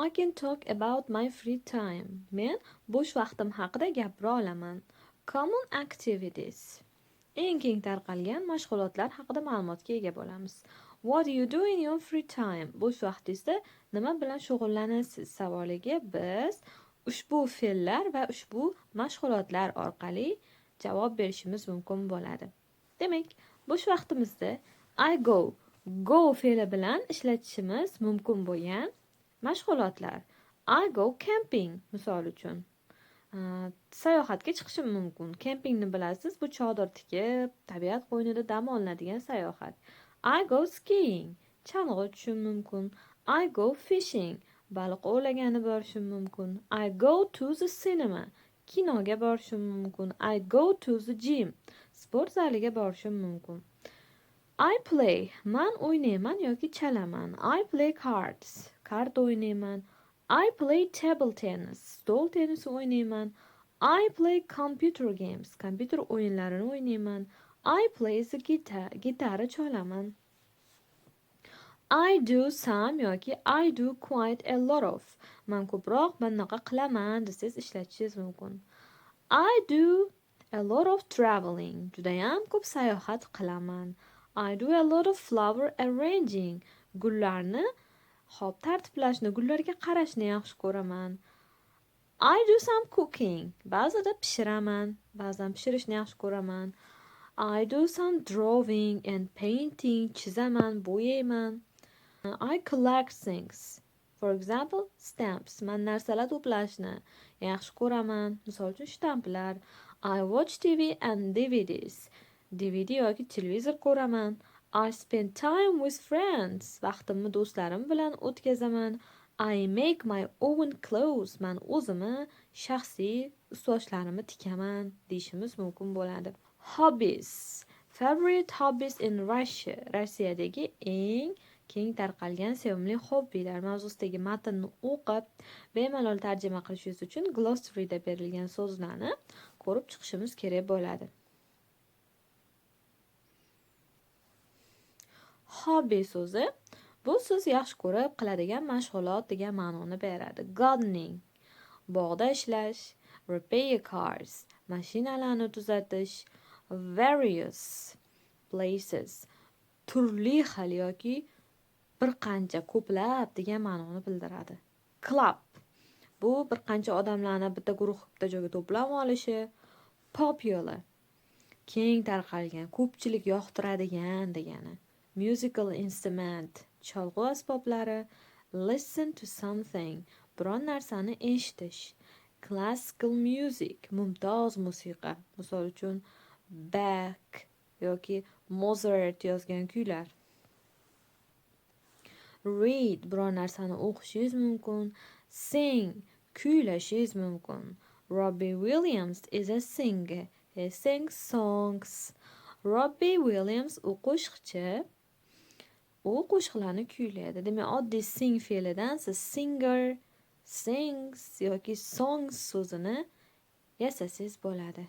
I can talk about my free time. Men bo'sh vaqtim haqida gapira olaman. Common activities. Eng keng tarqalgan mashg'ulotlar haqida ma'lumotga ega bo'lamiz. What do you do in your free time? Bo'sh vaqtingizda nima bilan shug'ullanasiz? Savoliga biz ushbu fe'llar va ushbu mashg'ulotlar orqali javob berishimiz mumkin bo'ladi. Demak, bo'sh vaqtimizda I go fe'li bilan ishlatishimiz mumkin bo'lgan mashg'ulotlar. I go camping misol uchun. Sayohatga chiqishim mumkin. Kempingni bilasiz, bu chodir tikib, tabiat qo'ynida dam olinadigan sayohat. I go skiing. Chang'i uchishim mumkin. I go fishing. Baliq ovlagani borishim mumkin. I go to the cinema. Kinoga borishim mumkin. I go to the gym. Sport zaliga borishim mumkin. I play. Man o'ynayman yoki chalaman. I play cards. Kart o'ynayman. I play table tennis. Stol tennisi o'ynayman. I play computer games. Kompyuter o'yinlarini o'ynayman. I play the guitar. Gitara chalaman. I do some yoki I do quite a lot of. Man ko'proq bunaqa qilaman desangiz ishlatishingiz mumkin. I do a lot of traveling. Judayam ko'p sayohat qilaman. I do a lot of flower arranging. Gullarni tartiblashni, gullarga qarashni yaxshi ko'raman. I do some cooking. Ba'zida pishiraman, ba'zan pishirishni yaxshi ko'raman. I do some drawing and painting. Chizaman, bo'yayman. I collect things. For example, stamps. Man narsalar to'plashni yaxshi ko'raman. Misol uchun shtamplar. I watch TV and DVDs. DVD yoki televizor ko'raman. I spend time with friends. Vaqtimni do'stlarim bilan o'tkazaman. I make my own clothes. Man o'zimni shaxsiy ustoshlarimni tikaman deyishimiz mumkin bo'ladi. Hobbies. Favorite hobbies in Russia. Rossiyadagi eng keng tarqalgan sevimli hobbilar mavzusidagi matnni o'qib, bemalol tarjima qilishingiz uchun glossaryda berilgan so'zlarni ko'rib chiqishimiz kerak bo'ladi. Hobby so'zi bu so'z yaxshi ko'rib qiladigan mashg'ulot degan ma'noni beradi. Gardening, bog'da ishlash, repair cars, mashinalarni tuzatish, various places, turli xil yoki bir qancha, ko'plab degan ma'noni bildiradi. Club, bu bir qancha odamlarni bitta guruhda joyga to'plab olishi. Popular, keng tarqalgan, ko'pchilik yoqtiradigan degani. Musical instrument, cholg'u asboblari. Listen to something, biron narsani eshitish. Classical music, mumtoz musiqa. Misol uchun Bach yoki Mozart yozgan kuylar. Read, biron narsani o'qishingiz mumkin. Sing, kuylashingiz mumkin. Robbie Williams is a singer. He sings songs. Robbie Williams u qo'shiqchi. U qo'shiqlarni kuylaydi. Demak, oddiy sing fe'lidan siz singer, sings yoki songs so'zini yasasangiz bo'ladi.